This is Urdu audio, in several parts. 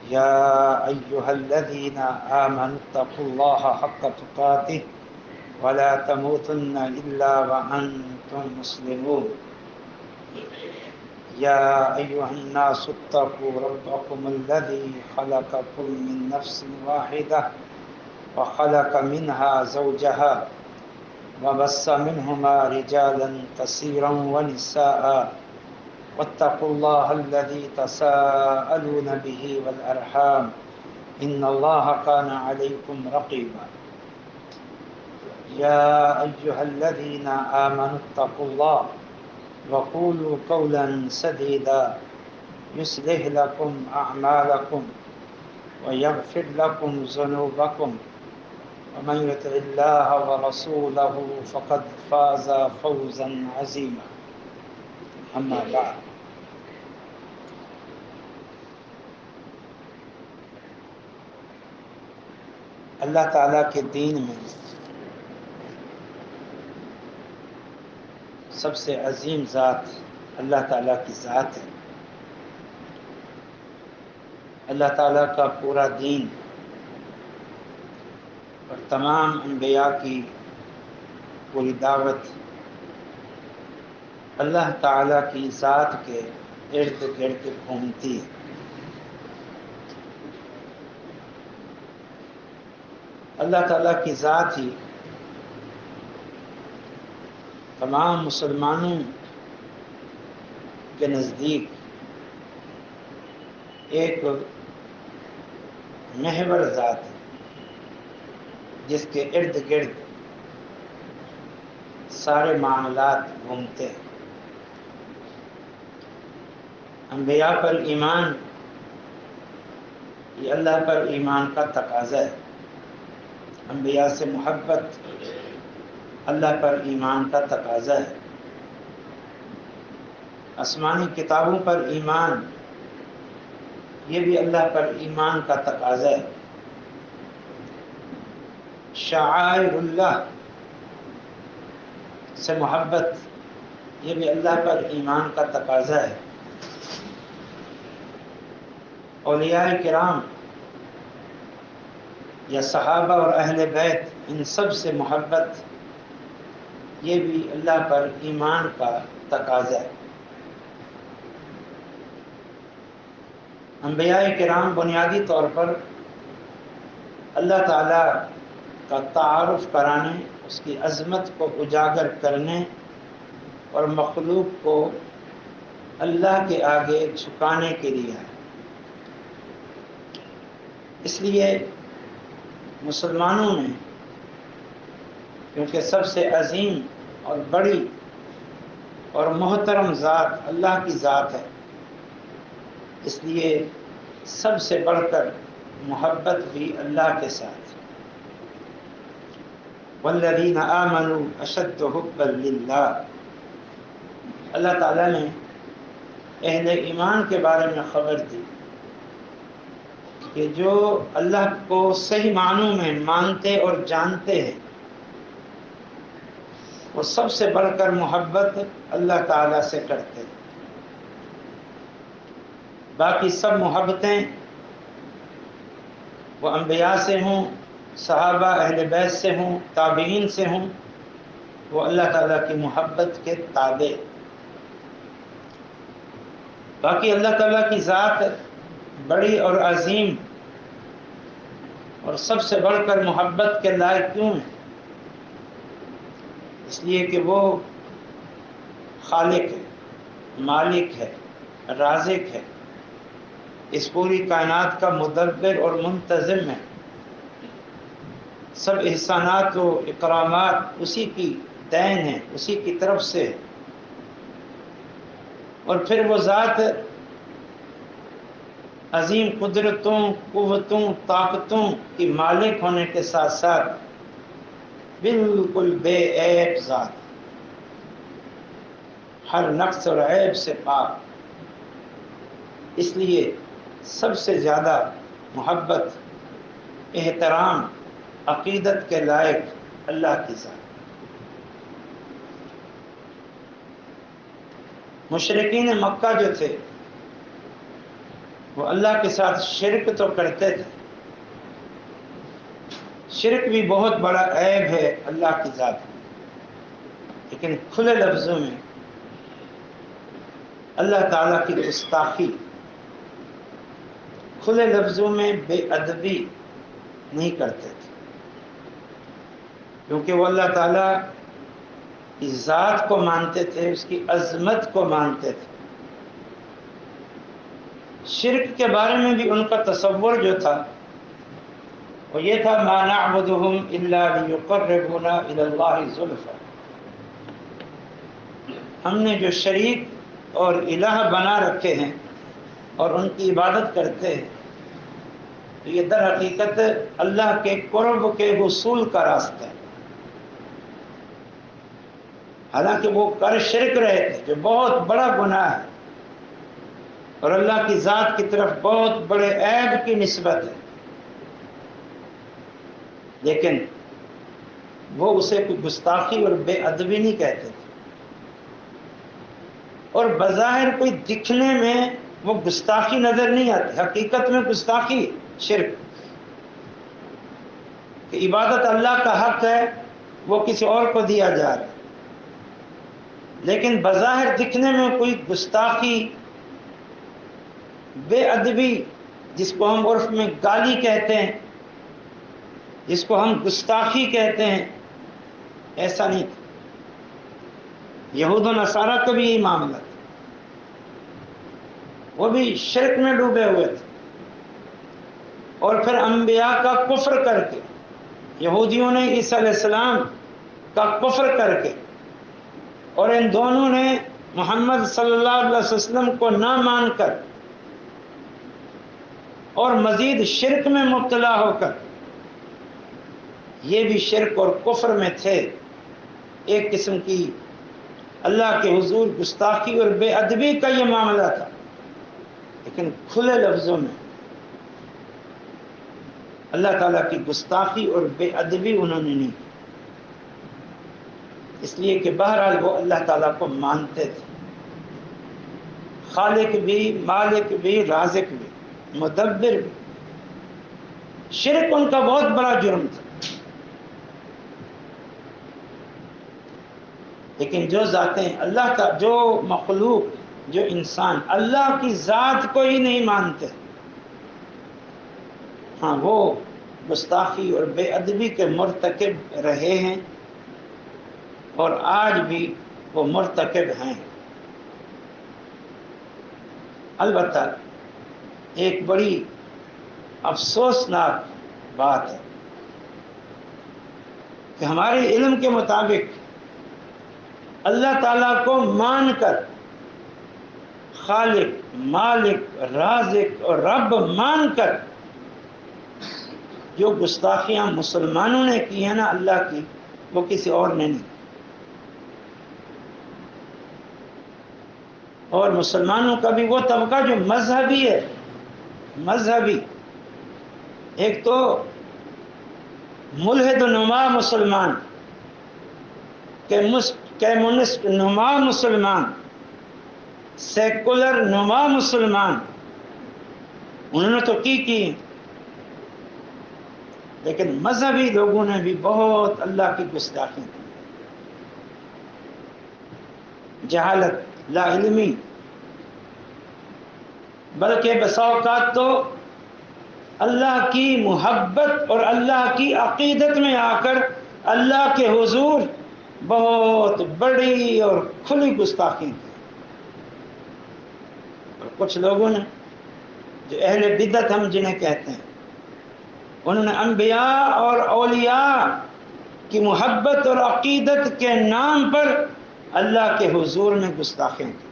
يا أيها الذين آمنوا اتقوا الله حق تقاته ولا تموتن إلا وأنتم مسلمون يا أيها الناس اتقوا ربكم الذي خلقكم من نفس واحدة وخلق منها زوجها وبث منهما رجالا كثيرا ونساء واتقوا الله الذي تساءلون به والأرحام إن الله كان عليكم رقيبا يا أيها الذين آمنوا اتقوا الله وقولوا قولا سديدا يصلح لكم أعمالكم ويغفر لكم ذنوبكم ومن يطع الله ورسوله فقد فاز فوزا عظيما أما بعد اللہ تعالیٰ کے دین میں سب سے عظیم ذات اللہ تعالیٰ کی ذات ہے۔ اللہ تعالیٰ کا پورا دین اور تمام انبیاء کی پوری دعوت اللہ تعالیٰ کی ذات کے ارد گرد گھومتی ہے۔ اللہ تعالیٰ کی ذات ہی تمام مسلمانوں کے نزدیک ایک محور ذات ہے جس کے ارد گرد سارے معاملات گھومتے ہیں۔ انبیاء پر ایمان یہ اللہ پر ایمان کا تقاضا ہے۔ انبیاء سے محبت اللہ پر ایمان کا تقاضا ہے۔ آسمانی کتابوں پر ایمان یہ بھی اللہ پر ایمان کا تقاضا ہے۔ شعائر اللہ سے محبت یہ بھی اللہ پر ایمان کا تقاضا ہے۔ اولیاء کرام یا صحابہ اور اہل بیت ان سب سے محبت یہ بھی اللہ پر ایمان کا تقاضا ہے۔ انبیاء کرام بنیادی طور پر اللہ تعالیٰ کا تعارف کرانے، اس کی عظمت کو اجاگر کرنے اور مخلوق کو اللہ کے آگے جھکانے کے لیے ہے۔ اس لیے مسلمانوں میں کیونکہ سب سے عظیم اور بڑی اور محترم ذات اللہ کی ذات ہے، اس لیے سب سے بڑھ کر محبت بھی اللہ کے ساتھ۔ والذین آمنوا اشد حبا للہ، اللہ تعالیٰ نے اہل ایمان کے بارے میں خبر دی کہ جو اللہ کو صحیح معنوں میں مانتے اور جانتے ہیں وہ سب سے بڑھ کر محبت اللہ تعالیٰ سے کرتے ہیں۔ باقی سب محبتیں وہ انبیاء سے ہوں، صحابہ اہل بیت سے ہوں، تابعین سے ہوں، وہ اللہ تعالیٰ کی محبت کے تابع۔ باقی اللہ تعالیٰ کی ذات بڑی اور عظیم اور سب سے بڑھ کر محبت کے لائق کیوں ہے؟ اس لیے کہ وہ خالق ہے، مالک ہے، رازق ہے، اس پوری کائنات کا مدبر اور منتظم ہے۔ سب احسانات و اکرامات اسی کی دین ہیں، اسی کی طرف سے۔ اور پھر وہ ذات عظیم قدرتوں، قوتوں، طاقتوں کی مالک ہونے کے ساتھ ساتھ بالکل بے عیب ذات، ہر نقص اور عیب سے پاک۔ اس لیے سب سے زیادہ محبت، احترام، عقیدت کے لائق اللہ کی ذات۔ مشرکین مکہ جو تھے وہ اللہ کے ساتھ شرک تو کرتے تھے. شرک بھی بہت بڑا عیب ہے اللہ کی ذات میں، لیکن کھلے لفظوں میں اللہ تعالیٰ کی گستاخی، کھلے لفظوں میں بے ادبی نہیں کرتے تھے، کیونکہ وہ اللہ تعالیٰ کی ذات کو مانتے تھے، اس کی عظمت کو مانتے تھے. شرک کے بارے میں بھی ان کا تصور جو تھا وہ یہ تھا، ما نعبدهم الا ليقربونا الى الله زلفى. ہم نے جو شریک اور الہ بنا رکھے ہیں اور ان کی عبادت کرتے ہیں، تو یہ در حقیقت اللہ کے قرب کے حصول کا راستہ ہے. حالانکہ وہ کر شرک رہے تھے جو بہت بڑا گناہ ہے اور اللہ کی ذات کی طرف بہت بڑے عیب کی نسبت ہے، لیکن وہ اسے کوئی گستاخی اور بے ادبی نہیں کہتے تھے. اور بظاہر کوئی دکھنے میں وہ گستاخی نظر نہیں آتی، حقیقت میں گستاخی شرک کہ عبادت اللہ کا حق ہے، وہ کسی اور کو دیا جا رہا ہے، لیکن بظاہر دکھنے میں کوئی گستاخی، بے ادبی، جس کو ہم عرف میں گالی کہتے ہیں، جس کو ہم گستاخی کہتے ہیں، ایسا نہیں تھا. یہود و نصارہ کا بھی یہی معاملہ تھا، وہ بھی شرک میں ڈوبے ہوئے تھے، اور پھر انبیاء کا کفر کر کے، یہودیوں نے عیسیٰ علیہ السلام کا کفر کر کے، اور ان دونوں نے محمد صلی اللہ علیہ وسلم کو نہ مان کر اور مزید شرک میں مبتلا ہو کر، یہ بھی شرک اور کفر میں تھے. ایک قسم کی اللہ کے حضور گستاخی اور بے ادبی کا یہ معاملہ تھا، لیکن کھلے لفظوں میں اللہ تعالیٰ کی گستاخی اور بے ادبی انہوں نے نہیں کی، اس لیے کہ بہرحال وہ اللہ تعالیٰ کو مانتے تھے، خالق بھی، مالک بھی، رازق بھی، مدبر بھی. شرک ان کا بہت بڑا جرم تھا. لیکن جو ذاتیں اللہ کا، جو مخلوق، جو انسان اللہ کی ذات کو ہی نہیں مانتے، ہاں وہ گستاخی اور بے ادبی کے مرتکب رہے ہیں اور آج بھی وہ مرتکب ہیں. البتہ ایک بڑی افسوسناک بات ہے کہ ہمارے علم کے مطابق اللہ تعالیٰ کو مان کر، خالق، مالک، رازق اور رب مان کر جو گستاخیاں مسلمانوں نے کی ہیں نا اللہ کی، وہ کسی اور نے نہیں. اور مسلمانوں کا بھی وہ طبقہ جو مذہبی ہے، مذہبی، ایک تو ملحد نما مسلمان، کمیونسٹ نما مسلمان، سیکولر نما مسلمان، انہوں نے تو کی، لیکن مذہبی لوگوں نے بھی بہت اللہ کی گستاخی کی. جہالت، لا علمی، بلکہ بسا اوقات تو اللہ کی محبت اور اللہ کی عقیدت میں آ کر اللہ کے حضور بہت بڑی اور کھلی گستاخی کی. اور کچھ لوگوں نے جو اہل بدعت ہم جنہیں کہتے ہیں، انہوں نے انبیاء اور اولیاء کی محبت اور عقیدت کے نام پر اللہ کے حضور میں گستاخیاں کی.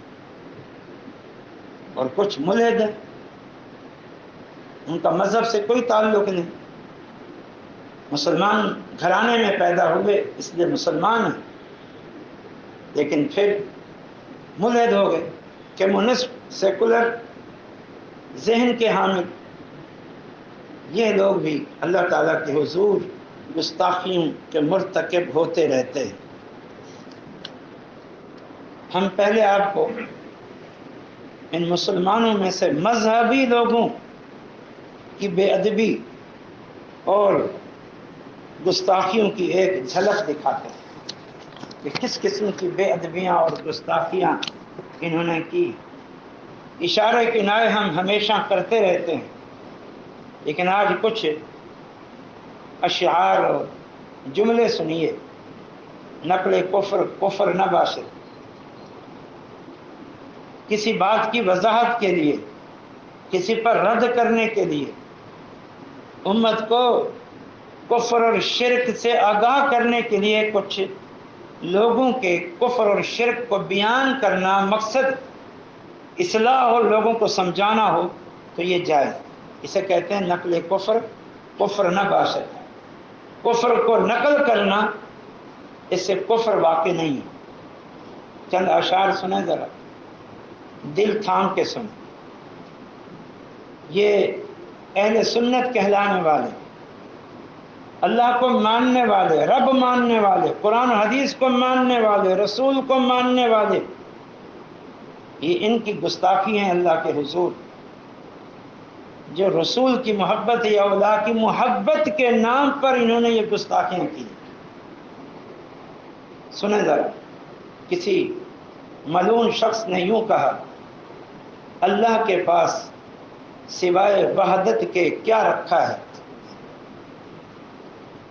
اور کچھ ملحد ہیں، ان کا مذہب سے کوئی تعلق نہیں، مسلمان گھرانے میں پیدا ہوئے اس لیے مسلمان ہیں، لیکن پھر ملحد ہو گئے، کمیونسٹ، سیکولر ذہن کے حامل. یہ لوگ بھی اللہ تعالیٰ کے حضور گستاخیوں کے مرتکب ہوتے رہتے ہیں. ہم پہلے آپ کو ان مسلمانوں میں سے مذہبی لوگوں کی بے ادبی اور گستاخیوں کی ایک جھلک دکھاتے ہیں کہ کس قسم کی بے ادبیاں اور گستاخیاں انہوں نے کی۔ اشارے کنائے ہم ہمیشہ کرتے رہتے ہیں، لیکن آج کچھ اشعار اور جملے سنیے، نقل کفر کفر نہ باشد۔ کسی بات کی وضاحت کے لیے، کسی پر رد کرنے کے لیے، امت کو کفر اور شرک سے آگاہ کرنے کے لیے کچھ لوگوں کے کفر اور شرک کو بیان کرنا، مقصد اصلاح ہو، لوگوں کو سمجھانا ہو، تو یہ جائز۔ اسے کہتے ہیں نقل کفر کفر نہ باشد۔ کفر کو نقل کرنا، اس سے کفر واقع نہیں ہے۔ چند اشعار سنیں ذرا، دل تھام کے سنیں۔ یہ اہل سنت کہلانے والے، اللہ کو ماننے والے، رب ماننے والے، قرآن و حدیث کو ماننے والے، رسول کو ماننے والے، یہ ان کی گستاخی ہیں اللہ کے حضور۔ جو رسول کی محبت یا اولیاء کی محبت کے نام پر انہوں نے یہ گستاخیاں کی۔ سنیں ذرا، کسی ملعون شخص نے یوں کہا، اللہ کے پاس سوائے وحدت کے کیا رکھا ہے؟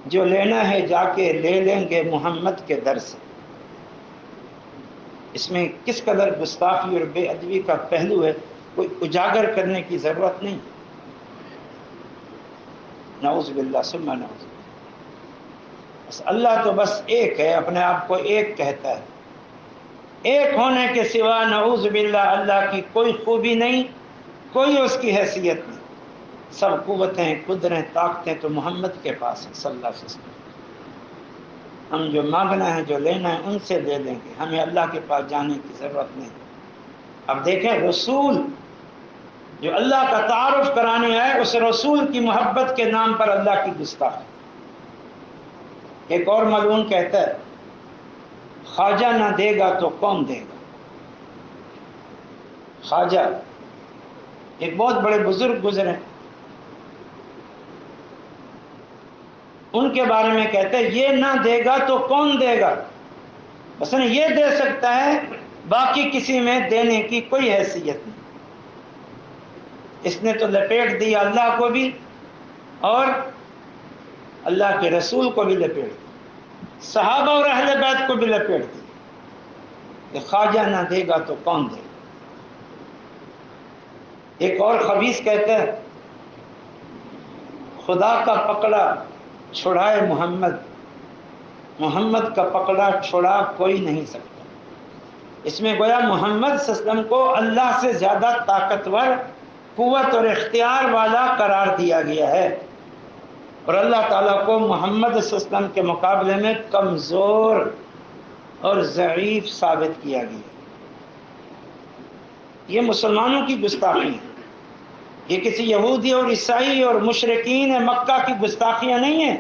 جو لینا ہے جا کے لے لیں گے محمد کے در سے۔ اس میں کس قدر گستاخی اور بے ادبی کا پہلو ہے، کوئی اجاگر کرنے کی ضرورت نہیں۔ نعوذ باللہ ثم نعوذ باللہ۔ بس اللہ تو بس ایک ہے، اپنے آپ کو ایک کہتا ہے۔ ایک ہونے کے سوا نعوذ باللہ اللہ کی کوئی خوبی نہیں، کوئی اس کی حیثیت نہیں۔ سب قوتیں، قدرتیں، طاقتیں تو محمد کے پاس ہیں صلی اللہ علیہ وسلم۔ ہم جو مانگنا ہے، جو لینا ہے، ان سے لے لیں گے، ہمیں اللہ کے پاس جانے کی ضرورت نہیں۔ اب دیکھیں، رسول جو اللہ کا تعارف کرانے آئے، اس رسول کی محبت کے نام پر اللہ کی گستاخی۔ ایک اور ملعون کہتا ہے، خواجہ نہ دے گا تو کون دے گا؟ خواجہ ایک بہت بڑے بزرگ گزرے، ان کے بارے میں کہتے ہیں یہ نہ دے گا تو کون دے گا؟ بس یہ دے سکتا ہے، باقی کسی میں دینے کی کوئی حیثیت نہیں۔ اس نے تو لپیٹ دیا اللہ کو بھی اور اللہ کے رسول کو بھی لپیٹ دیا، صحابہ اور اہل بیت کو بھی لپیٹ دیا کہ خواجہ نہ دے گا تو کون دے گا۔ ایک اور خبیث کہتا ہے، خدا کا پکڑا چھڑائے محمد، محمد کا پکڑا چھڑا کوئی نہیں سکتا۔ اس میں گویا محمد صلی اللہ علیہ وسلم کو اللہ سے زیادہ طاقتور، قوت اور اختیار والا قرار دیا گیا ہے، اور اللہ تعالیٰ کو محمد صلی اللہ علیہ وسلم کے مقابلے میں کمزور اور ضعیف ثابت کیا گیا۔ یہ مسلمانوں کی گستاخی ہے، یہ کسی یہودی اور عیسائی اور مشرکین مکہ کی گستاخیاں نہیں ہیں،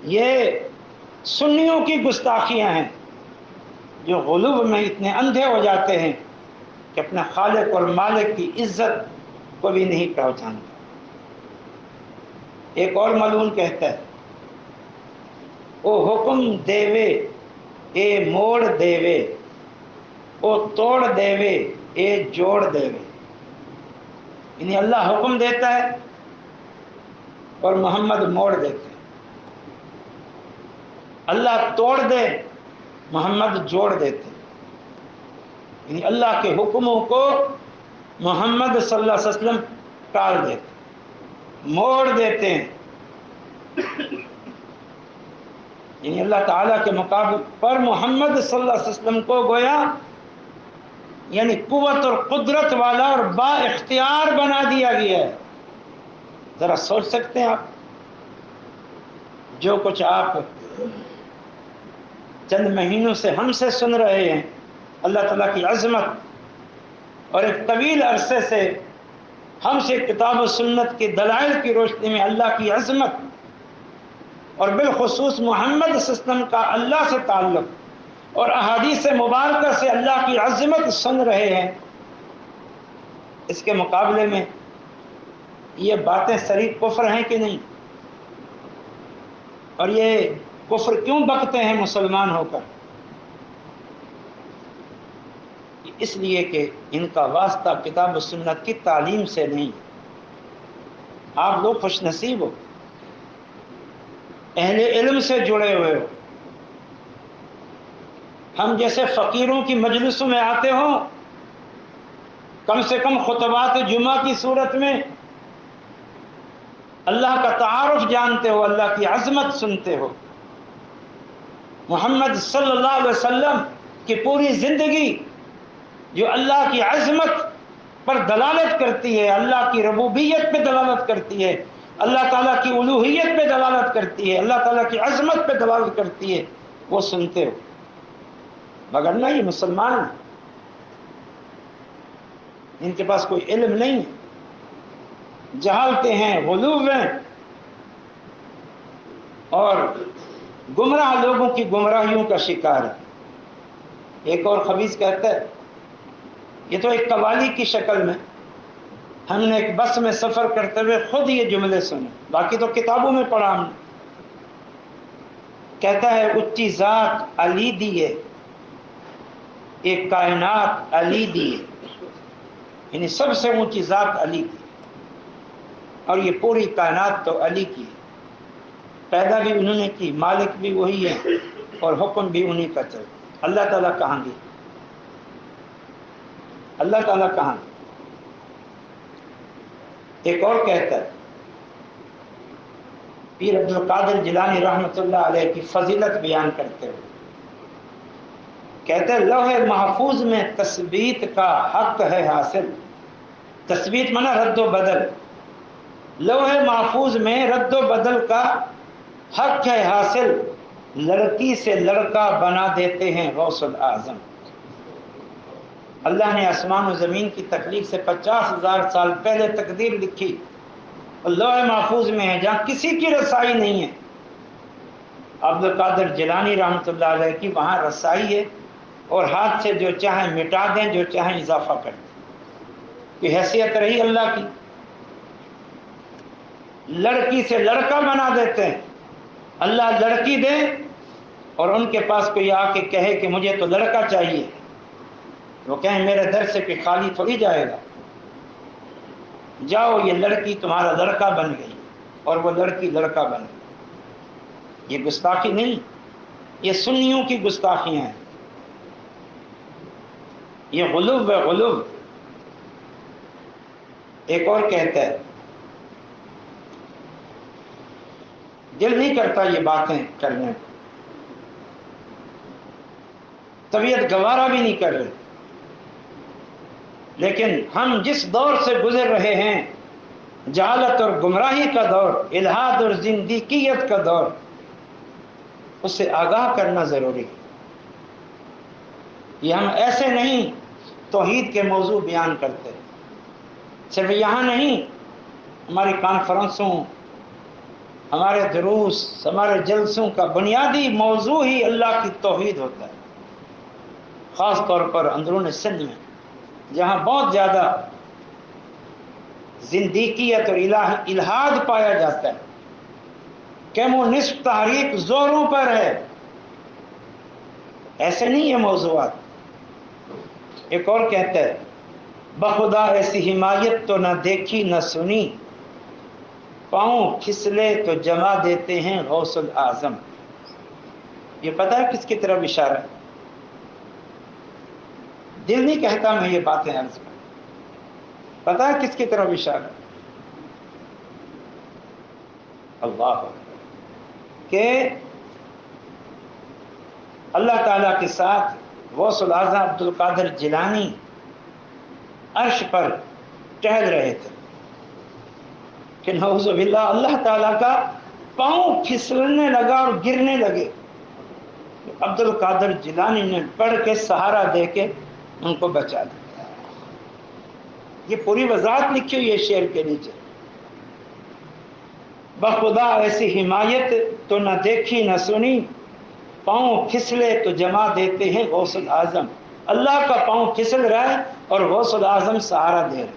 یہ سنیوں کی گستاخیاں ہیں، جو غلو میں اتنے اندھے ہو جاتے ہیں کہ اپنے خالق اور مالک کی عزت کو بھی نہیں پہچانتے۔ ایک اور ملعون کہتا ہے، او حکم دیوے اے موڑ دیوے، او توڑ دیوے اے جوڑ دیوے۔ یعنی اللہ حکم دیتا ہے اور محمد موڑ دیتے ہیں، اللہ توڑ دے، محمد جوڑ دیتے ہیں۔ یعنی اللہ کے حکموں کو محمد صلی اللہ علیہ وسلم ٹال دیتے ہیں، موڑ دیتے ہیں۔ یعنی اللہ تعالیٰ کے مقابل پر محمد صلی اللہ علیہ وسلم کو گویا یعنی قوت اور قدرت والا اور با اختیار بنا دیا گیا ہے۔ ذرا سوچ سکتے ہیں آپ، جو کچھ آپ چند مہینوں سے ہم سے سن رہے ہیں، اللہ تعالیٰ کی عظمت، اور ایک طویل عرصے سے ہم سے کتاب و سنت کی دلائل کی روشنی میں اللہ کی عظمت اور بالخصوص محمد صلی اللہ علیہ وسلم کا اللہ سے تعلق اور احادیث مبارکہ سے اللہ کی عظمت سن رہے ہیں، اس کے مقابلے میں یہ باتیں صریح کفر ہیں کہ نہیں؟ اور یہ کفر کیوں بکتے ہیں مسلمان ہو کر؟ اس لیے کہ ان کا واسطہ کتاب و سنت کی تعلیم سے نہیں۔ آپ لوگ خوش نصیب ہو، اہل علم سے جڑے ہوئے ہو۔ ہم جیسے فقیروں کی مجلسوں میں آتے ہوں، کم سے کم خطبات جمعہ کی صورت میں اللہ کا تعارف جانتے ہو، اللہ کی عظمت سنتے ہو۔ محمد صلی اللہ علیہ وسلم کی پوری زندگی جو اللہ کی عظمت پر دلالت کرتی ہے، اللہ کی ربوبیت پہ دلالت کرتی ہے، اللہ تعالیٰ کی الوہیت پہ دلالت کرتی ہے، اللہ تعالیٰ کی عظمت پہ دلالت کرتی ہے، وہ سنتے ہو۔ مگر نہ یہ مسلمان ہیں، ان کے پاس کوئی علم نہیں ہے، جہالتیں ہیں، غلو ہیں، اور گمراہ لوگوں کی گمراہیوں کا شکار ہے۔ ایک اور خبیث کہتا ہے، یہ تو ایک قوالی کی شکل میں، ہم نے ایک بس میں سفر کرتے ہوئے خود یہ جملے سنے، باقی تو کتابوں میں پڑھا ہم نے۔ کہتا ہے اچھی ذات علی دیے، ایک کائنات علی دیے، یعنی سب سے اونچی ذات علی کی، اور یہ پوری کائنات تو علی کی ہے، پیدا بھی انہوں نے کی، مالک بھی وہی ہے، اور حکم بھی انہی کا چلتا۔ اللہ تعالیٰ کہاں گے؟ اللہ تعالیٰ کہاں گے؟ ایک اور کہتا ہے، پیر عبد القادر جیلانی رحمۃ اللہ علیہ کی فضیلت بیان کرتے ہوئے کہتے ہیں لوح محفوظ میں تثبیت کا حق ہے حاصل۔ تثبیت مانا رد و بدل، لوح محفوظ میں رد و بدل کا حق ہے حاصل، لڑکی سے لڑکا بنا دیتے ہیں غوث الاعظم۔ اللہ نے آسمان و زمین کی تخلیق سے 50,000 سال پہلے تقدیر لکھی، لوح محفوظ میں ہے، جہاں کسی کی رسائی نہیں ہے۔ عبد القادر جیلانی رحمۃ اللہ علیہ کی وہاں رسائی ہے، اور ہاتھ سے جو چاہیں مٹا دیں، جو چاہیں اضافہ کر دیں، کہ حیثیت رہی اللہ کی۔ لڑکی سے لڑکا بنا دیتے ہیں، اللہ لڑکی دے اور ان کے پاس کوئی آ کے کہے کہ مجھے تو لڑکا چاہیے، وہ کہیں میرے در سے کہ خالی تھوڑی جائے گا، جاؤ یہ لڑکی تمہارا لڑکا بن گئی، اور وہ لڑکی لڑکا بن گئی۔ یہ گستاخی نہیں، یہ سنیوں کی گستاخیاں ہیں، یہ غلو ہے، غلو۔ ایک اور کہتا ہے دل نہیں کرتا یہ باتیں کرنے کو، طبیعت گوارا بھی نہیں کر رہی، لیکن ہم جس دور سے گزر رہے ہیں، جہالت اور گمراہی کا دور، الحاد اور زندیقیت کا دور، اس سے آگاہ کرنا ضروری ہے۔ یہ ہم ایسے نہیں توحید کے موضوع بیان کرتے، صرف یہاں نہیں، ہماری کانفرنسوں، ہمارے دروس، ہمارے جلسوں کا بنیادی موضوع ہی اللہ کی توحید ہوتا ہے، خاص طور پر اندرون سندھ میں جہاں بہت زیادہ زندیقیت اور الحاد پایا جاتا ہے، کمیونسٹ تحریک زوروں پر ہے، ایسے نہیں ہے موضوعات۔ ایک اور کہتا ہے بخدا ایسی حمایت تو نہ دیکھی نہ سنی، پاؤں پھسلے تو جما دیتے ہیں غوث الاعظم۔ یہ پتہ ہے کس کی طرف اشارہ ہے؟ دل نہیں کہتا میں یہ باتیں عرض کروں، پتہ ہے کس کی طرف اشارہ ہے؟ اللہ، کہ اللہ تعالیٰ کے ساتھ غوث الاعظم عبد القادر جیلانی عرش پر ٹہل رہے تھے کہ نعوذ باللہ اللہ تعالیٰ کا پاؤں پھسلنے لگا اور گرنے لگے، عبد القادر جیلانی نے پڑھ کے سہارا دے کے ان کو بچا دیا۔ یہ پوری وضاحت لکھی ہوئی ہے شعر کے نیچے، بخدا ایسی حمایت تو نہ دیکھی نہ سنی، پاؤں پھسلے تو جما دیتے ہیں غوث الاعظم. اللہ کا پاؤں پھسل رہا ہے اور غوث الاعظم سہارا دے رہے.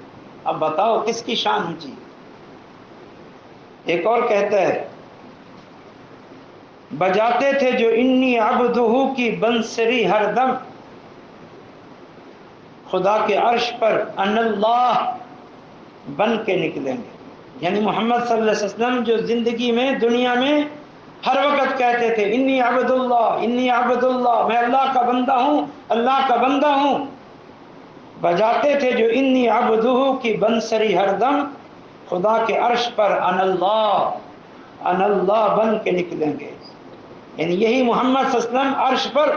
اب بتاؤ کس کی شان اونچی. ایک اور کہتا ہے بجاتے تھے جو انی عبدہ کی بنسری ہر دم، خدا کے عرش پر ان اللہ بن کے نکلیں گے. یعنی محمد صلی اللہ علیہ وسلم جو زندگی میں دنیا میں ہر وقت کہتے تھے انی عبد اللہ انی عبد اللہ، میں اللہ کا بندہ ہوں اللہ کا بندہ ہوں، بجاتے تھے جو انی عبدہ کی بنسری ہر دم، خدا کے عرش پر ان اللہ بن کے نکلیں گے. یعنی یہی محمد صلی اللہ علیہ وسلم عرش پر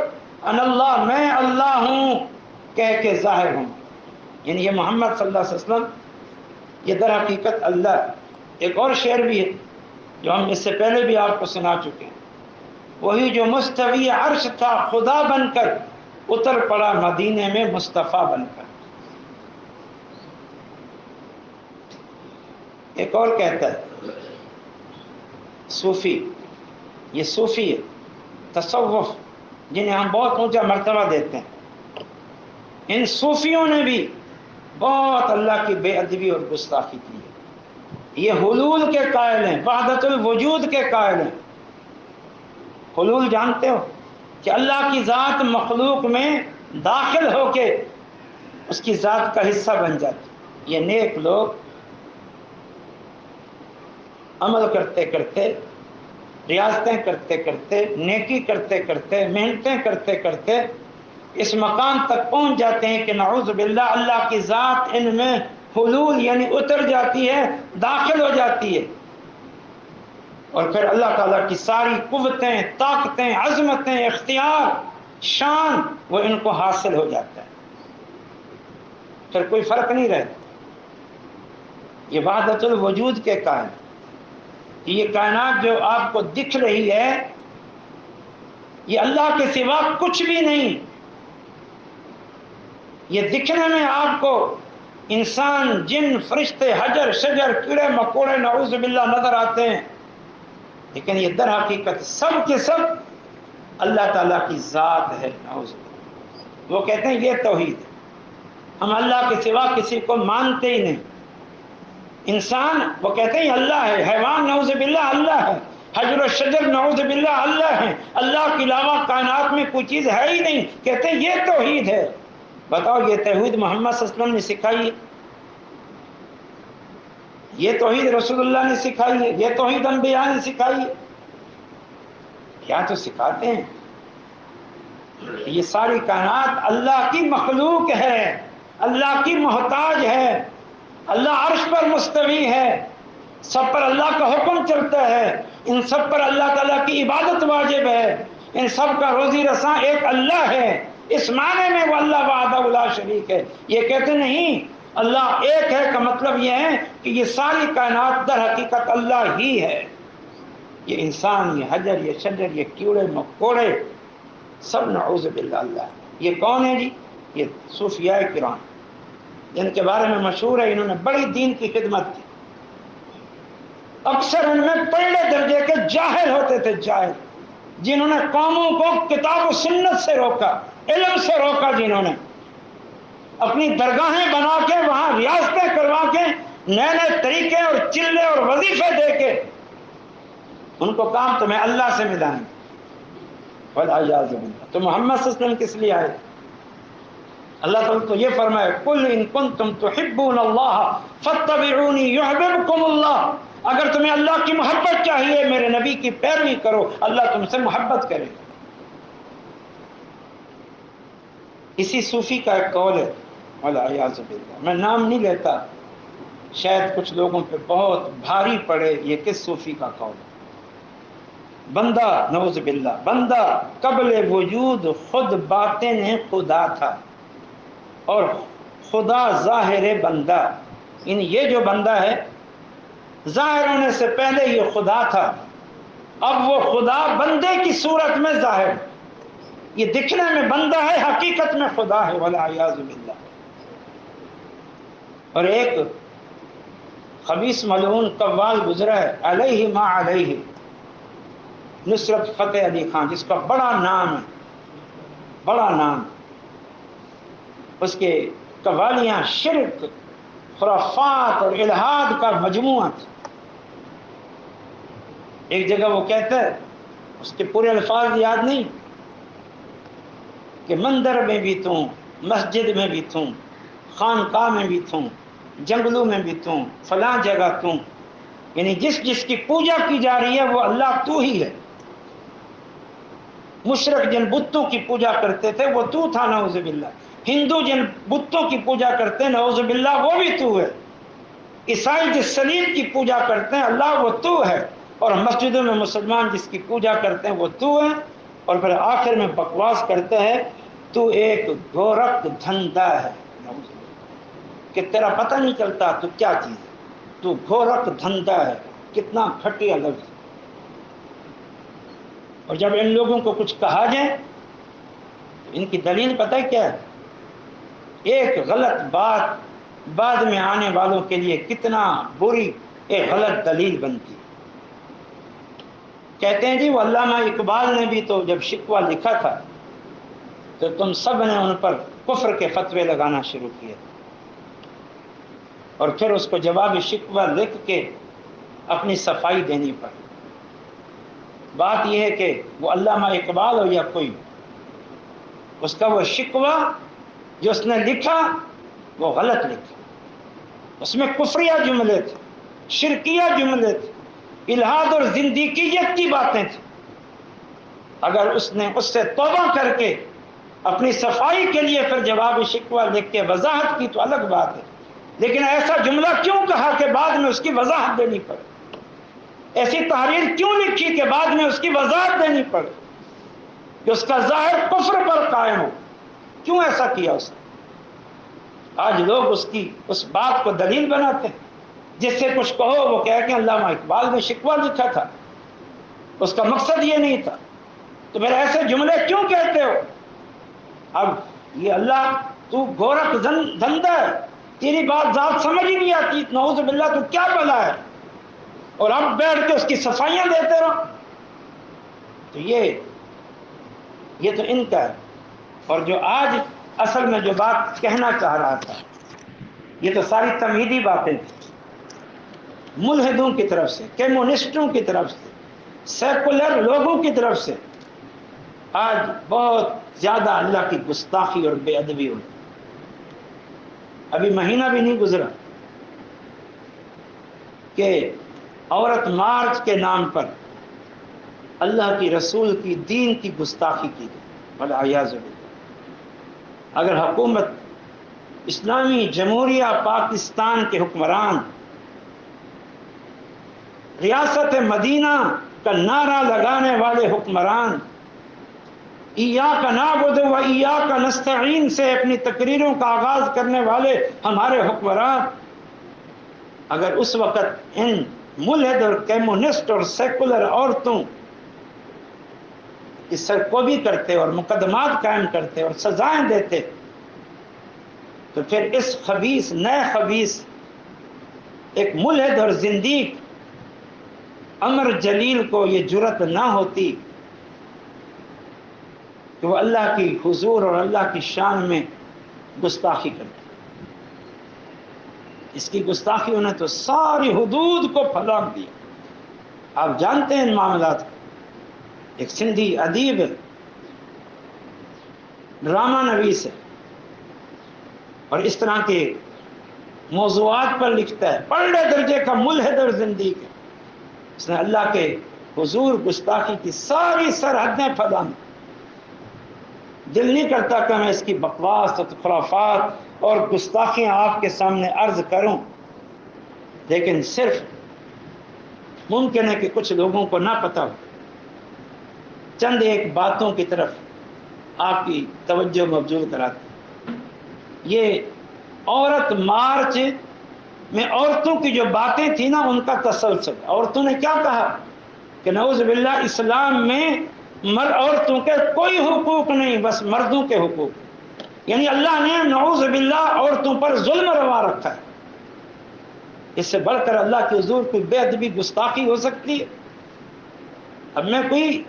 ان اللہ میں اللہ ہوں کہہ کے ظاہر ہوں. یعنی یہ محمد صلی اللہ علیہ وسلم یہ در حقیقت اللہ. ایک اور شعر بھی ہے جو ہم اس سے پہلے بھی آپ کو سنا چکے ہیں، وہی جو مستوی عرش تھا خدا بن کر اتر پڑا مدینے میں مصطفیٰ بن کر. ایک اور کہتا ہے صوفی، یہ صوفی ہے تصوف جنہیں ہم بہت اونچا مرتبہ دیتے ہیں، ان صوفیوں نے بھی بہت اللہ کی بے ادبی اور گستاخی کی ہے. یہ حلول کے قائل ہیں، وحدت الوجود کے قائل ہیں. حلول جانتے ہو کہ اللہ کی ذات مخلوق میں داخل ہو کے اس کی ذات کا حصہ بن جاتی. یہ نیک لوگ عمل کرتے کرتے، ریاضتیں کرتے کرتے، نیکی کرتے کرتے، محنتیں کرتے کرتے اس مقام تک پہنچ جاتے ہیں کہ نعوذ باللہ اللہ کی ذات ان میں حلول یعنی اتر جاتی ہے، داخل ہو جاتی ہے، اور پھر اللہ تعالیٰ کی ساری قوتیں، طاقتیں، عظمتیں، اختیار، شان وہ ان کو حاصل ہو جاتا ہے. پھر کوئی فرق نہیں رہتا. یہ وحدت الوجود کے قائل، یہ کائنات جو آپ کو دکھ رہی ہے یہ اللہ کے سوا کچھ بھی نہیں. یہ دکھنے میں آپ کو انسان، جن، فرشتے، حجر، شجر، کیڑے مکوڑے نعوذ باللہ نظر آتے ہیں، لیکن یہ در حقیقت سب کے سب اللہ تعالیٰ کی ذات ہے. نعوذ باللہ. وہ کہتے ہیں یہ توحید ہے، ہم اللہ کے سوا کسی کو مانتے ہی نہیں. انسان وہ کہتے ہیں اللہ ہے، حیوان نعوذ باللہ اللہ ہے، حجر و شجر نعوذ باللہ اللہ ہے، اللہ کے علاوہ کائنات میں کوئی چیز ہے ہی نہیں. کہتے ہیں یہ توحید ہے. بتاؤ یہ توحید محمد صلی اللہ علیہ وسلم نے سکھائی ہے؟ یہ توحید رسول اللہ نے سکھائی ہے؟ یہ توحید انبیاء نے سکھائی ہے؟ کیا تو سکھاتے ہیں. یہ ساری کائنات اللہ کی مخلوق ہے، اللہ کی محتاج ہے. اللہ عرش پر مستوی ہے، سب پر اللہ کا حکم چلتا ہے، ان سب پر اللہ تعالیٰ کی عبادت واجب ہے، ان سب کا روزی رساں ایک اللہ ہے. اس معنی میں وہ اللہ وحدہ لا شریک ہے. یہ کہتے نہیں اللہ ایک ہے کا مطلب یہ ہے کہ یہ ساری کائنات در حقیقت اللہ ہی ہے. یہ انسان، یہ حجر، یہ شجر، یہ کیڑے مکوڑے سب نعوذ باللہ اللہ ہے. یہ کون ہے جی؟ یہ صوفیاء کرام، جن کے بارے میں مشہور ہے انہوں نے بڑی دین کی خدمت کی. اکثر ان میں پہلے درجے کے جاہل ہوتے تھے، جاہل، جنہوں نے قوموں کو کتاب و سنت سے روکا، علم سے روکا، جنہوں نے اپنی درگاہیں بنا کے وہاں ریاستیں کروا کے نئے نئے طریقے اور چلے اور وظیفے دے کے ان کو کام تمہیں اللہ سے ملائیں. تو محمد صلی اللہ علیہ وسلم کس لیے آئے؟ اللہ تعالیٰ تو یہ فرمائے قل ان کنتم تحبون اللہ فاتبعونی یحببکم اللہ. اگر تمہیں اللہ کی محبت چاہیے میرے نبی کی پیروی کرو، اللہ تم سے محبت کرے. اسی صوفی کا ایک قول ہے، والعیاذ باللہ، میں نام نہیں لیتا، شاید کچھ لوگوں پہ بہت بھاری پڑے. یہ کس صوفی کا قول ہے؟ بندہ نعوذ باللہ، بندہ قبل وجود خود باطن خدا تھا اور خدا ظاہر بندہ. یعنی یہ جو بندہ ہے ظاہر ہونے سے پہلے یہ خدا تھا، اب وہ خدا بندے کی صورت میں ظاہر. یہ دکھنے میں بندہ ہے، حقیقت میں خدا ہے، والعیاذ باللہ. اور ایک خبیث ملعون قوال گزرا ہے، علیہ ما علیہ، نصرت فتح علی خان، جس کا بڑا نام ہے، بڑا نام، اس کے قوالیاں شرک، خرافات اور الہاد کا مجموعہ تھا۔ ایک جگہ وہ کہتا ہے، اس کے پورے الفاظ یاد نہیں، کہ مندر میں بھی توں، مسجد میں بھی توں، خانقاہ میں بھی توں، جنگلوں میں بھی توں، فلاں جگہ توں، یعنی جس جس کی پوجا کی جا رہی ہے وہ اللہ تو ہی ہے۔ مشرک جن بتوں کی پوجا کرتے تھے وہ تو تھا، نعوذ باللہ۔ ہندو جن بتوں کی پوجا کرتے ہیں، نعوذ باللہ، وہ بھی تو ہے۔ عیسائی جس صلیب کی پوجا کرتے ہیں، اللہ وہ تو ہے۔ اور مسجدوں میں مسلمان جس کی پوجا کرتے ہیں وہ تو ہے۔ اور پھر آخر میں بکواس کرتا ہے، تو ایک گورکھ دھندا ہے، کہ تیرا پتہ نہیں چلتا تو کیا چیز ہے، تو گورکھ دھندا ہے۔ کتنا گھٹیا لفظ۔ اور جب ان لوگوں کو کچھ کہا جائے تو ان کی دلیل پتہ ہے کیا ہے؟ ایک غلط بات بعد میں آنے والوں کے لیے کتنا بری ایک غلط دلیل بنتی ہے۔ کہتے ہیں جی وہ علامہ اقبال نے بھی تو جب شکوہ لکھا تھا تو تم سب نے ان پر کفر کے فتوے لگانا شروع کیے، اور پھر اس کو جواب شکوہ لکھ کے اپنی صفائی دینی پڑی۔ بات یہ ہے کہ وہ علامہ اقبال ہو یا کوئی، اس کا وہ شکوہ جو اس نے لکھا وہ غلط لکھا، اس میں کفریہ جملے تھے، شرکیہ جملے تھے، الہاد اور زندیقیت کی باتیں تھیں۔ اگر اس نے اس سے توبہ کر کے اپنی صفائی کے لیے پھر جواب شکوہ لکھ کے وضاحت کی تو الگ بات ہے، لیکن ایسا جملہ کیوں کہا کہ بعد میں اس کی وضاحت دینی پڑے؟ ایسی تحریر کیوں لکھی کہ بعد میں اس کی وضاحت دینی پڑے، کہ اس کا ظاہر کفر پر قائم ہو؟ کیوں ایسا کیا اس نے؟ آج لوگ اس بات کو دلیل بناتے ہیں، جس سے کچھ کہو وہ کہہ کہ علامہ اقبال نے شکوہ لکھا تھا، اس کا مقصد یہ نہیں تھا، تو پھر ایسے جملے کیوں کہتے ہو؟ اب یہ اللہ تو گورکھ دھندا ہے، تیری بات ذات سمجھ ہی نہیں آتی، نعوذ باللہ تو کیا بلا ہے، اور اب بیٹھ کے اس کی صفائیاں دیتے رہو۔ تو یہ تو ان کا ہے۔ اور جو آج اصل میں جو بات کہنا چاہ رہا تھا، یہ تو ساری تمہیدی باتیں تھیں، ملحدوں کی طرف سے، کمیونسٹوں کی طرف سے، سیکولر لوگوں کی طرف سے۔ آج بہت زیادہ اللہ کی گستاخی اور بے ادبی ہوئی۔ ابھی مہینہ بھی نہیں گزرا کہ عورت مارچ کے نام پر اللہ کی رسول کی دین کی گستاخی کی گئی، والعیاذ باللہ۔ اگر حکومت اسلامی جمہوریہ پاکستان کے حکمران ریاست مدینہ کا نعرہ لگانے والے حکمران، ایاک نعبد و ایاک نستعین سے اپنی تقریروں کا آغاز کرنے والے ہمارے حکمران، اگر اس وقت ان ملحد اور کمیونسٹ اور سیکولر عورتوں کی سرکوبی کرتے اور مقدمات قائم کرتے اور سزائیں دیتے، تو پھر اس خبیث، نئے خبیث، ایک ملحد اور زندیق امر جلیل کو یہ جرأت نہ ہوتی کہ وہ اللہ کی حضور اور اللہ کی شان میں گستاخی کرتے۔ اس کی گستاخی انہیں تو ساری حدود کو پھلانگ دیا۔ آپ جانتے ہیں ان معاملات کو۔ ایک سندھی ادیب ہے، ڈرامہ نویس ہے، اور اس طرح کے موضوعات پر لکھتا ہے، بڑے درجے کا ملحد اور زندیق ہے۔ اس نے اللہ کے حضور گستاخی کی ساری سرحدیں پھلانگ۔ دل نہیں کرتا کہ میں اس کی بکواس اور خرافات اور گستاخیاں آپ کے سامنے عرض کروں، لیکن صرف ممکن ہے کہ کچھ لوگوں کو نہ پتہ ہو۔ چند ایک باتوں کی طرف آپ کی توجہ مبذول کراتے۔ یہ عورت مارچ میں عورتوں کی جو باتیں تھیں نا، ان کا تسلسل۔ عورتوں نے کیا کہا کہ نعوذ باللہ اسلام میں عورتوں کے کوئی حقوق نہیں، بس مردوں کے حقوق، یعنی اللہ نے نعوذ باللہ عورتوں پر ظلم روا رکھا ہے۔ اس سے بڑھ کر اللہ کے حضور کوئی بے ادبی گستاخی ہو سکتی ہے؟ اب میں کوئی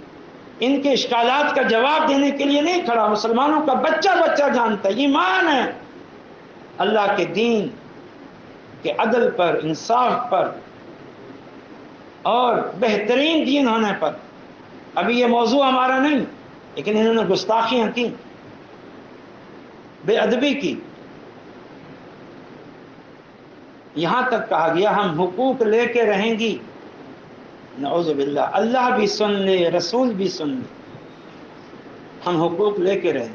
ان کے اشکالات کا جواب دینے کے لیے نہیں کھڑا، مسلمانوں کا بچہ بچہ جانتا ہے، ایمان ہے اللہ کے دین کے عدل پر، انصاف پر اور بہترین دین ہونے پر۔ ابھی یہ موضوع ہمارا نہیں، لیکن انہوں نے گستاخیاں کی، بے ادبی کی، یہاں تک کہا گیا ہم حقوق لے کے رہیں گی۔ نعوذ باللہ، اللہ بھی سن لے، رسول بھی سن لے، ہم حقوق لے کے رہیں۔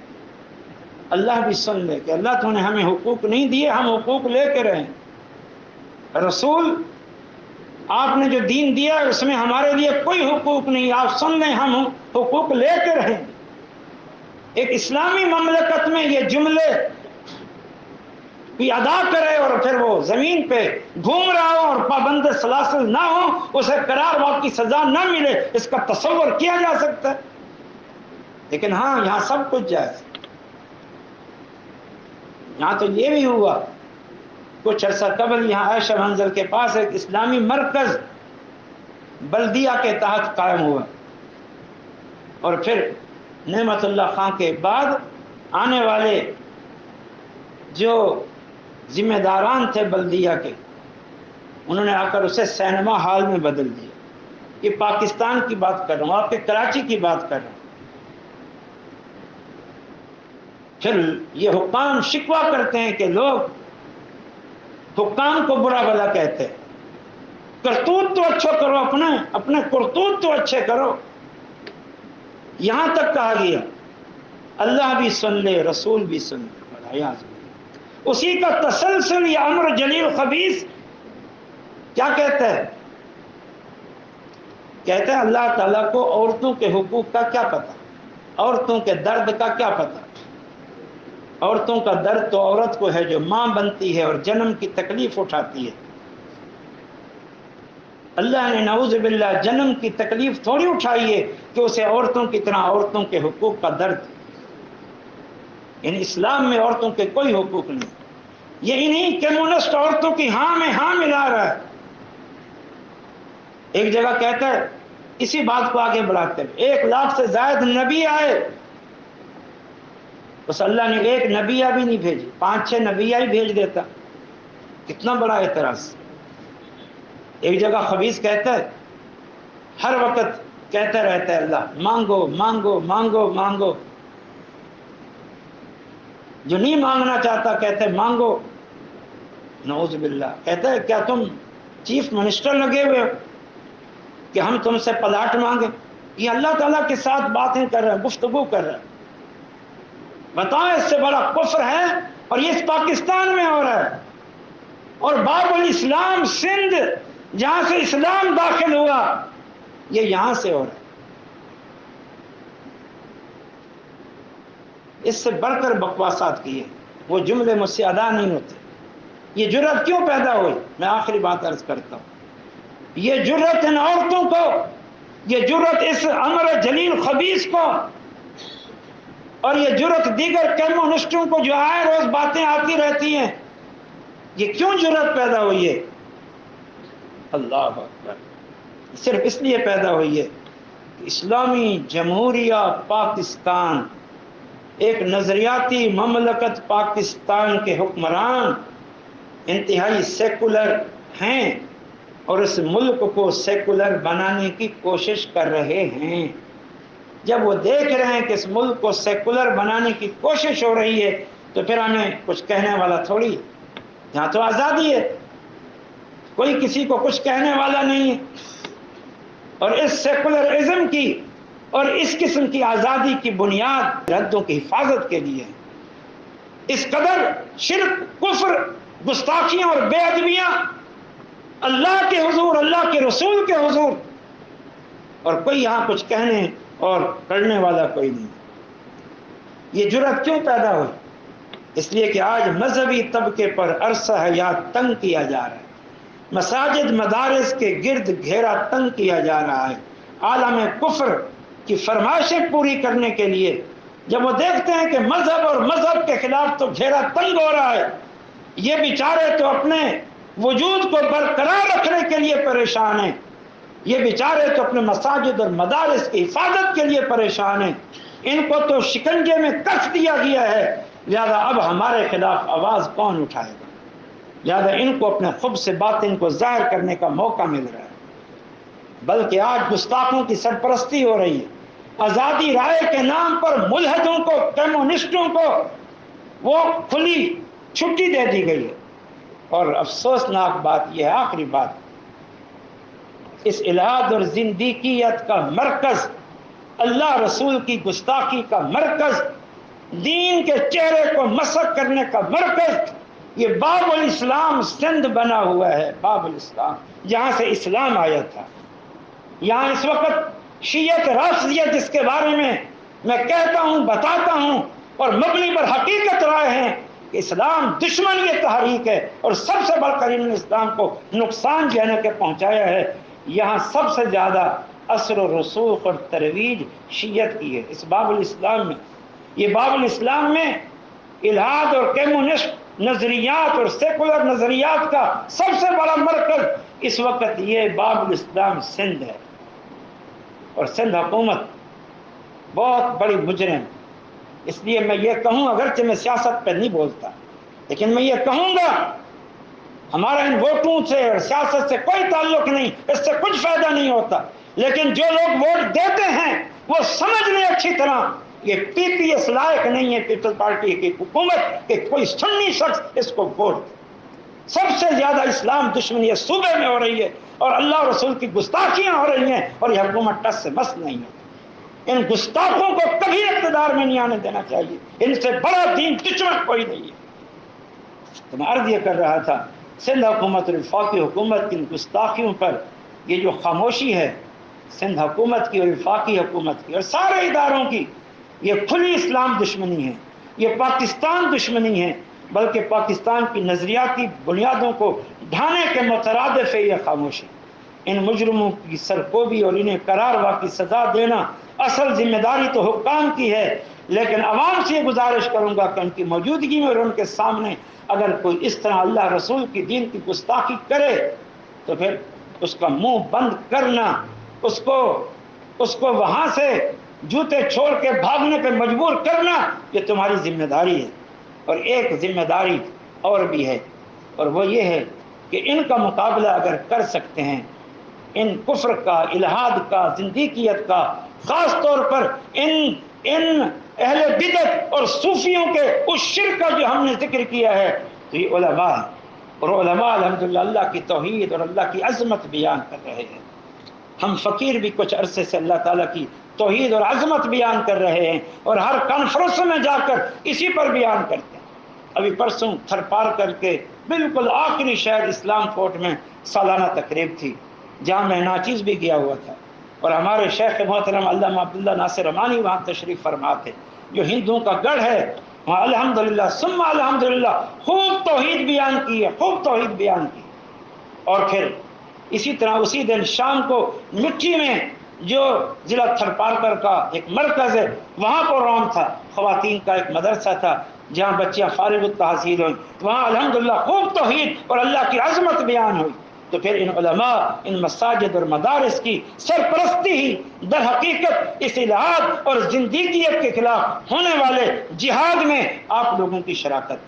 اللہ بھی سن لے کہ اللہ تو نے ہمیں حقوق نہیں دیے، ہم حقوق لے کے رہیں۔ رسول، آپ نے جو دین دیا ہے اس میں ہمارے لیے کوئی حقوق نہیں، آپ سن لیں، ہم حقوق لے کے رہیں۔ ایک اسلامی مملکت میں یہ جملے کوئی ادا کرے اور پھر وہ زمین پہ گھوم رہا ہو اور پابند سلاسل نہ ہو، اسے قرار موت کی سزا نہ ملے، اس کا تصور کیا جا سکتا ہے؟ لیکن ہاں، یہاں سب کچھ جائز۔ یہاں تو یہ بھی ہوا، کچھ عرصہ قبل یہاں عائشہ منزل کے پاس ایک اسلامی مرکز بلدیہ کے تحت قائم ہوا، اور پھر نعمت اللہ خان کے بعد آنے والے جو ذمہ داران تھے بلدیہ کے، انہوں نے آ کر اسے سینما ہال میں بدل دیا۔ یہ پاکستان کی بات کر رہا ہوں، آپ کے کراچی کی بات کر رہا ہوں۔ پھر یہ حکام شکوہ کرتے ہیں کہ لوگ حکام کو برا بھلا کہتے ہیں۔ کرتوت تو اچھا کرو، اپنے کرتوت تو اچھے کرو۔ یہاں تک کہا گیا اللہ بھی سن لے، رسول بھی سن لے۔ اسی کا تسلسل یہ امر جلیل خبیث کیا کہتا ہے؟ کہتے ہیں اللہ تعالیٰ کو عورتوں کے حقوق کا کیا پتہ، عورتوں کے درد کا کیا پتہ۔ عورتوں کا درد تو عورت کو ہے جو ماں بنتی ہے اور جنم کی تکلیف اٹھاتی ہے۔ اللہ نے نعوذ باللہ جنم کی تکلیف تھوڑی اٹھائی ہے کہ اسے عورتوں کی طرح عورتوں کے حقوق کا درد۔ یعنی اسلام میں عورتوں کے کوئی حقوق نہیں۔ یہی نہیں، کمیونسٹ عورتوں کی ہاں میں ہاں ملا رہا ہے۔ ایک جگہ کہتا ہے، اسی بات کو آگے بڑھاتے ہیں، 1 لاکھ سے زائد نبی آئے، بس اللہ نے ایک نبیہ بھی نہیں بھیجی، 5-6 نبیہ ہی بھیج دیتا، کتنا بڑا اعتراض۔ ایک جگہ خبیث کہتا ہے، ہر وقت کہتا رہتا ہے اللہ مانگو مانگو مانگو مانگو، جو نہیں مانگنا چاہتا کہتا ہے مانگو۔ نعوذ باللہ، کہتا ہے کیا تم چیف منسٹر لگے ہوئے ہو کہ ہم تم سے پلاٹ مانگیں؟ یہ اللہ تعالیٰ کے ساتھ باتیں کر رہے ہیں، گفتگو کر رہے ہیں۔ بتائیں اس سے بڑا کفر ہے؟ اور یہ اس پاکستان میں ہو رہا ہے، اور باب الاسلام سندھ جہاں سے اسلام داخل ہوا، یہ یہاں سے ہو رہا ہے۔ اس سے بڑھ کر بکواسات کی ہے، وہ جملے مجھ سے ادا نہیں ہوتے۔ یہ جرأت کیوں پیدا ہوئی؟ میں آخری بات عرض کرتا ہوں، یہ جرأت ان عورتوں کو، یہ جرأت اس امر جلیل خبیث کو، اور یہ جرأت دیگر کمیونسٹوں کو جو آئے روز باتیں آتی رہتی ہیں، یہ کیوں جرأت پیدا ہوئی ہے؟ اللہ اکبر، صرف اس لیے پیدا ہوئی ہے کہ اسلامی جمہوریہ پاکستان، ایک نظریاتی مملکت پاکستان کے حکمران انتہائی سیکولر ہیں اور اس ملک کو سیکولر بنانے کی کوشش کر رہے ہیں۔ جب وہ دیکھ رہے ہیں کہ اس ملک کو سیکولر بنانے کی کوشش ہو رہی ہے تو پھر ہمیں کچھ کہنے والا تھوڑی، یہاں تو آزادی ہے، کوئی کسی کو کچھ کہنے والا نہیں ہے۔ اور اس سیکولرزم کی اور اس قسم کی آزادی کی بنیاد ردوں کی حفاظت کے لیے، اس قدر شرک، کفر، گستاخیاں اور بے ادبیاں اللہ کے حضور، اللہ کے رسول کے حضور، اور کوئی یہاں کچھ کہنے اور کرنے والا کوئی نہیں۔ یہ جرأت کیوں پیدا ہوئی؟ اس لیے کہ آج مذہبی طبقے پر عرصہ حیات تنگ کیا جا رہا ہے، مساجد مدارس کے گرد گھیرا تنگ کیا جا رہا ہے، عالم کفر کی فرمائشیں پوری کرنے کے لیے جب وہ دیکھتے ہیں کہ مذہب اور مذہب کے خلاف تو گھیرا تنگ ہو رہا ہے، یہ بیچارے تو اپنے وجود کو برقرار رکھنے کے لیے پریشان ہیں، یہ بیچارے تو اپنے مساجد اور مدارس کی حفاظت کے لیے پریشان ہیں، ان کو تو شکنجے میں کس دیا گیا ہے، لہذا اب ہمارے خلاف آواز کون اٹھائے گا؟ لہذا ان کو اپنے خب سے باطن کو ظاہر کرنے کا موقع مل رہا ہے، بلکہ آج گستاخوں کی سرپرستی ہو رہی ہے۔ آزادی رائے کے نام پر ملحدوں کو، کمیونسٹوں کو وہ کھلی چھٹی دے دی گئی ہے۔ اور افسوسناک بات یہ ہے، آخری بات، اس الحاد اور زندیقیت کا مرکز، اللہ رسول کی گستاخی کا مرکز، دین کے چہرے کو مسخ کرنے کا مرکز، یہ باب الاسلام سندھ بنا ہوا ہے۔ باب الاسلام، جہاں سے اسلام آیا تھا۔ یہاں اس وقت شیعت رافضیہ جس کے بارے میں کہتا ہوں، بتاتا ہوں، اور مبنی پر حقیقت رائے ہیں کہ اسلام دشمن یہ تحریک ہے، اور سب سے بڑھ کر انہوں نے اسلام کو نقصان جانے کے پہنچایا ہے۔ یہاں سب سے زیادہ اثر و رسوخ اور ترویج شیعت کی ہے اس باب الاسلام میں۔ یہ باب الاسلام میں الحاد اور کمیونسٹ نظریات اور سیکولر نظریات کا سب سے بڑا مرکز اس وقت یہ باب الاسلام سندھ ہے۔ اور سندھ حکومت بہت بڑی مجرم، اس لیے میں یہ کہوں، اگرچہ میں سیاست پہ نہیں بولتا، لیکن میں یہ کہوں گا ہمارا ان ووٹوں سے اور سیاست سے کوئی تعلق نہیں، اس سے کچھ فائدہ نہیں ہوتا، لیکن جو لوگ ووٹ دیتے ہیں وہ سمجھ لیں اچھی طرح یہ پی پی ایس لائق نہیں ہے، پیپلز پارٹی کی حکومت کہ کوئی سنی شخص اس کو ووٹ دے۔ سب سے زیادہ اسلام دشمنی اس صوبے میں ہو رہی ہے، اور اللہ رسول کی گستاخیاں ہو رہی ہیں، اور یہ حکومت ٹس سے مس نہیں ہے۔ ان گستاخوں کو کبھی اقتدار میں نہیں آنے دینا چاہیے، ان سے بڑا دین دشمن کوئی نہیں ہے۔ تو میں عرض یہ کر رہا تھا، سندھ حکومت اور وفاقی حکومت کی گستاخیوں پر یہ جو خاموشی ہے سندھ حکومت کی اور وفاقی حکومت کی اور سارے اداروں کی، یہ کھلی اسلام دشمنی ہے، یہ پاکستان دشمنی ہے، بلکہ پاکستان کی نظریاتی بنیادوں کو ڈھانے کے مترادف ہے یہ خاموشی۔ ان مجرموں کی سرکوبی اور انہیں قرار واقعی سزا دینا اصل ذمہ داری تو حکام کی ہے، لیکن عوام سے یہ گزارش کروں گا کہ ان کی موجودگی میں اور ان کے سامنے اگر کوئی اس طرح اللہ رسول کی دین کی گستاخی کرے تو پھر اس کا منہ بند کرنا، اس کو وہاں سے جوتے چھوڑ کے بھاگنے پہ مجبور کرنا، یہ تمہاری ذمہ داری ہے۔ اور ایک ذمہ داری اور بھی ہے، اور وہ یہ ہے کہ ان کا مقابلہ اگر کر سکتے ہیں، ان کفر کا، الحاد کا، زندیقیت کا، خاص طور پر ان اہل بدعت اور صوفیوں کے اس شرک کا جو ہم نے ذکر کیا ہے، تو یہ علماء ہیں، اور علماء الحمدللہ اللہ کی توحید اور اللہ کی عظمت بیان کر رہے ہیں۔ ہم فقیر بھی کچھ عرصے سے اللہ تعالیٰ کی توحید اور عظمت بیان کر رہے ہیں، اور ہر کانفرنس میں جا کر اسی پر بیان کرتے ہیں۔ ابھی پرسوں تھر پار کر کے بالکل آخری شہر اسلام کوٹ میں سالانہ تقریب تھی، جہاں میں ناچیز بھی گیا ہوا تھا، اور ہمارے شیخ محترم علامہ عبداللہ ناصر امانی وہاں تشریف فرما تھے، جو ہندوؤں کا گڑھ ہے وہاں الحمدللہ ثم الحمدللہ خوب توحید بیان کی ہے، خوب توحید بیان کی۔ اور پھر اسی طرح اسی دن شام کو مٹھی میں جو ضلع تھرپارکر کا ایک مرکز ہے وہاں پروگرام تھا، خواتین کا ایک مدرسہ تھا جہاں بچیاں فارغ التحصیل ہوئیں، وہاں الحمدللہ خوب توحید اور اللہ کی عظمت بیان ہوئی۔ تو پھر ان علماء، ان مساجد اور مدارس کی سرپرستی ہی در حقیقت اس الحاد اور زندیقیت کے خلاف ہونے والے جہاد میں آپ لوگوں کی شراکت۔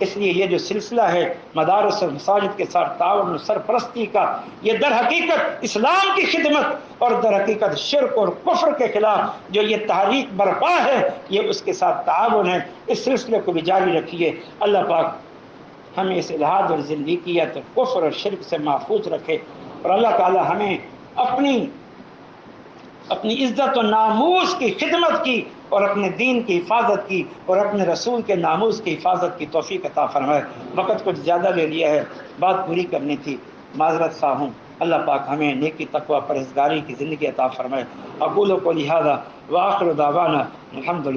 اس لیے یہ جو سلسلہ ہے مدارس اور مساجد کے ساتھ تعاون اور سرپرستی کا، یہ در حقیقت اسلام کی خدمت اور در حقیقت شرک اور کفر کے خلاف جو یہ تحریک برپا ہے، یہ اس کے ساتھ تعاون ہے۔ اس سلسلے کو بھی جاری رکھیے۔ اللہ پاک ہمیں اس الحاد اور زندیقیت اور کفر اور شرک سے محفوظ رکھے، اور اللہ تعالی ہمیں اپنی عزت و ناموس کی خدمت کی اور اپنے دین کی حفاظت کی اور اپنے رسول کے ناموس کی حفاظت کی توفیق عطا فرمائے۔ وقت کچھ زیادہ لے لیا ہے، بات پوری کرنی تھی، معذرت خواہ ہوں۔ اللہ پاک ہمیں نیکی تقوی پرہیزگاری کی زندگی عطا فرمائے۔ اقول قولی ھذا وآخر دعوانا الحمدللہ۔